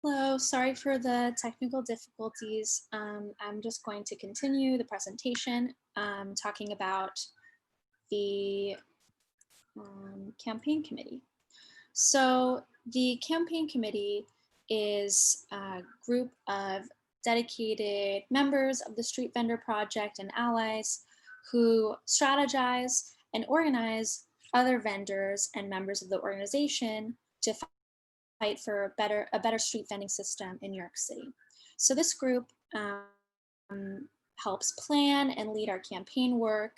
Hello, sorry for the technical difficulties. I'm just going to continue the presentation talking about the campaign committee. So the campaign committee is a group of dedicated members of the Street Vendor Project and allies who strategize and organize other vendors and members of the organization to fight for a better street vending system in New York City. So this group helps plan and lead our campaign work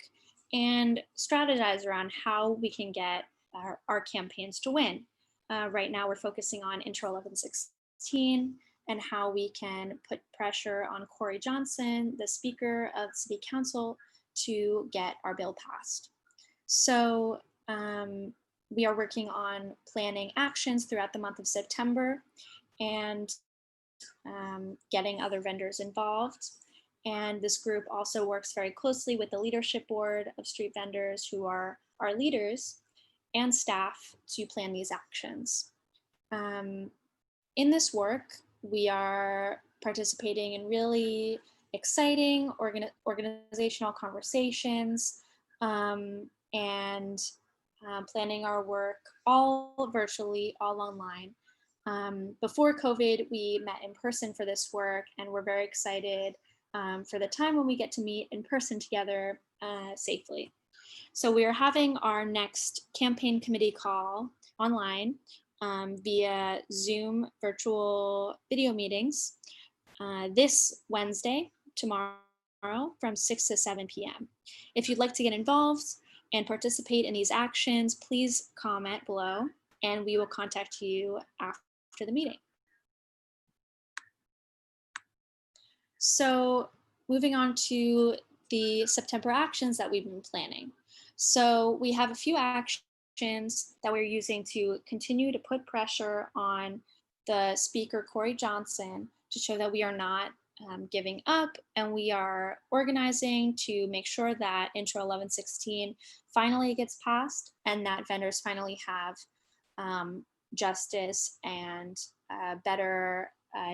and strategize around how we can get our campaigns to win. Right now, we're focusing on Intro 1116 and how we can put pressure on Corey Johnson, the Speaker of City Council, to get our bill passed. So we are working on planning actions throughout the month of September and getting other vendors involved. And this group also works very closely with the leadership board of street vendors who are our leaders and staff to plan these actions. In this work, we are participating in really exciting organizational conversations and planning our work all virtually, all online. Before COVID, we met in person for this work, and we're very excited for the time when we get to meet in person together safely. So we are having our next campaign committee call online via Zoom virtual video meetings this Wednesday, tomorrow, from 6 to 7 p.m. If you'd like to get involved and participate in these actions, please comment below and we will contact you after the meeting. So moving on to the September actions that we've been planning. So we have a few actions that we're using to continue to put pressure on the speaker, Corey Johnson, to show that we are not giving up and we are organizing to make sure that Intro 1116 finally gets passed and that vendors finally have justice and better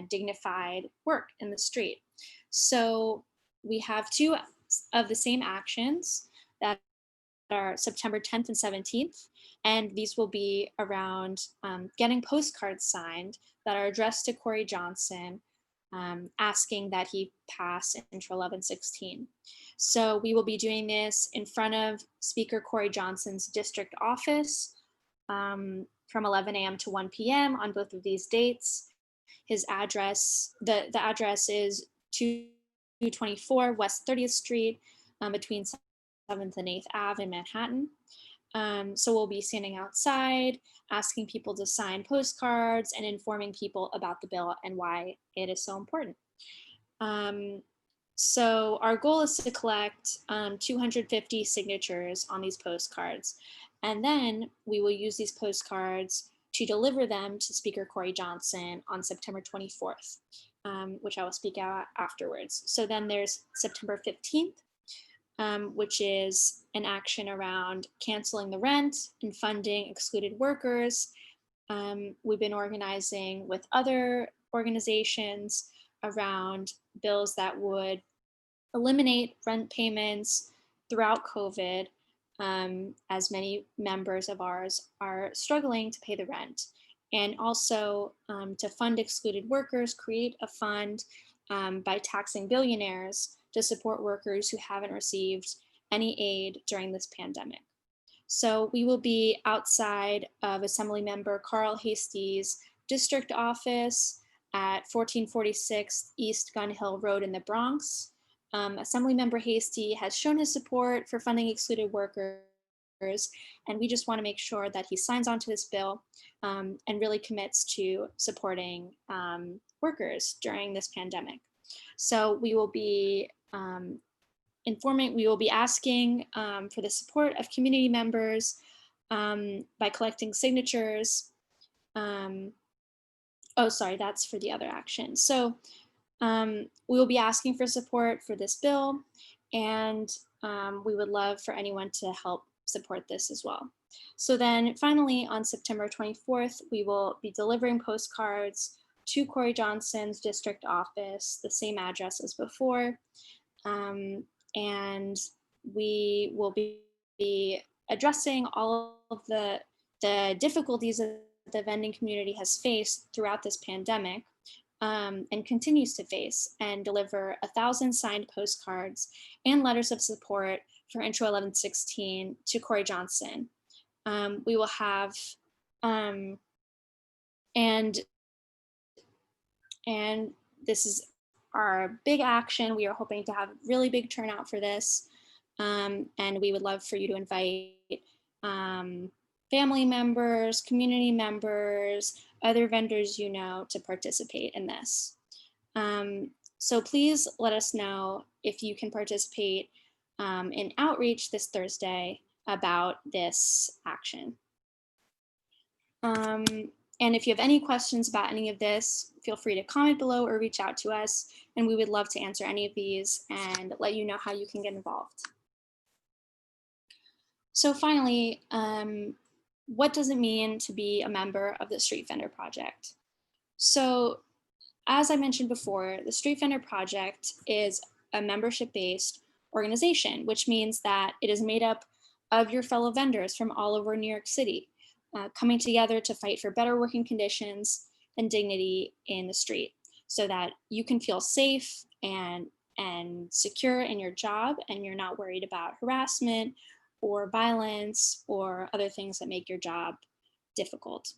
dignified work in the street. So we have two of the same actions that are September 10th and 17th. And these will be around getting postcards signed that are addressed to Corey Johnson, asking that he pass Intro 1116. So we will be doing this in front of Speaker Corey Johnson's district office from 11 a.m. to 1 p.m. on both of these dates. His address, the address is 224 West 30th Street between 7th and 8th Ave in Manhattan. So we'll be standing outside, asking people to sign postcards and informing people about the bill and why it is so important. So our goal is to collect 250 signatures on these postcards. And then we will use these postcards to deliver them to Speaker Corey Johnson on September 24th, which I will speak out afterwards. So then there's September 15th, which is an action around canceling the rent and funding excluded workers. We've been organizing with other organizations around bills that would eliminate rent payments throughout COVID, as many members of ours are struggling to pay the rent. And also to fund excluded workers, create a fund by taxing billionaires to support workers who haven't received any aid during this pandemic. So we will be outside of Assemblymember Carl Heastie's district office at 1446 East Gun Hill Road in the Bronx. Assemblymember Hastie has shown his support for funding excluded workers, and we just want to make sure that he signs on to this bill and really commits to supporting workers during this pandemic. So we will be we will be asking for the support of community members by collecting signatures. Oh, sorry, that's for the other action. So we will be asking for support for this bill, and we would love for anyone to help support this as well. So then finally on September 24th, we will be delivering postcards to Corey Johnson's district office, the same address as before. And we will be addressing all of the difficulties that the vending community has faced throughout this pandemic, and continues to face, and deliver 1,000 signed postcards and letters of support for Intro 1116 to Corey Johnson. We will have, and this is our big action. We are hoping to have really big turnout for this. And we would love for you to invite family members, community members, other vendors you know to participate in this. So please let us know if you can participate in outreach this Thursday about this action. And if you have any questions about any of this, feel free to comment below or reach out to us, and we would love to answer any of these and let you know how you can get involved. So finally, what does it mean to be a member of the Street Vendor Project? So as I mentioned before, the Street Vendor Project is a membership-based organization, which means that it is made up of your fellow vendors from all over New York City, coming together to fight for better working conditions and dignity in the street so that you can feel safe and secure in your job, and you're not worried about harassment or violence or other things that make your job difficult.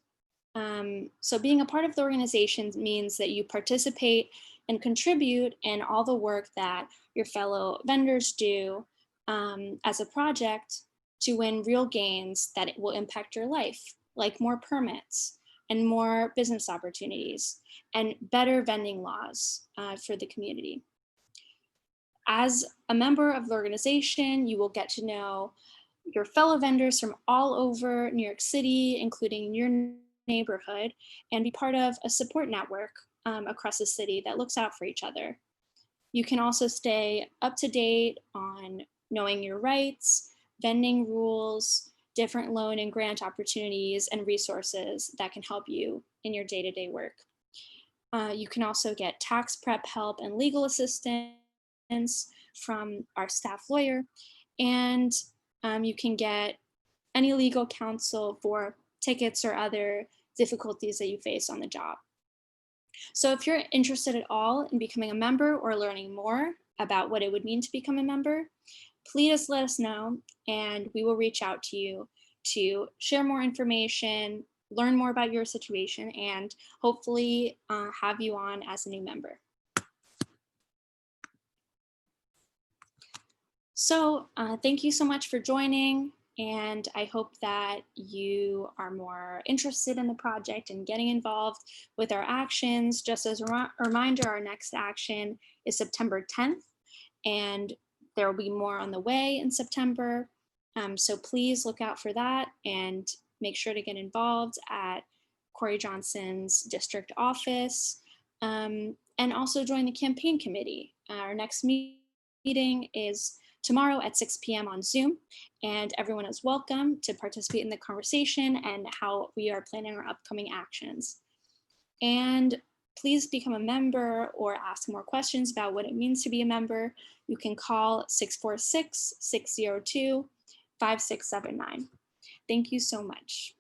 So being a part of the organization means that you participate and contribute in all the work that your fellow vendors do as a project to win real gains that it will impact your life, like more permits and more business opportunities and better vending laws for the community. As a member of the organization, you will get to know your fellow vendors from all over New York City, including your neighborhood, and be part of a support network across the city that looks out for each other. You can also stay up to date on knowing your rights, vending rules, different loan and grant opportunities and resources that can help you in your day-to-day work. You can also get tax prep help and legal assistance from our staff lawyer, and you can get any legal counsel for tickets or other difficulties that you face on the job. So if you're interested at all in becoming a member or learning more about what it would mean to become a member, please let us know, and we will reach out to you to share more information, learn more about your situation, and hopefully have you on as a new member. So thank you so much for joining, and I hope that you are more interested in the project and getting involved with our actions. Just as a reminder, our next action is September 10th, and there will be more on the way in September. So please look out for that and make sure to get involved at Corey Johnson's district office, and also join the campaign committee. Our next meeting is tomorrow at 6 p.m. on Zoom, and everyone is welcome to participate in the conversation and how we are planning our upcoming actions. And please become a member or ask more questions about what it means to be a member. You can call 646-602-5679. Thank you so much.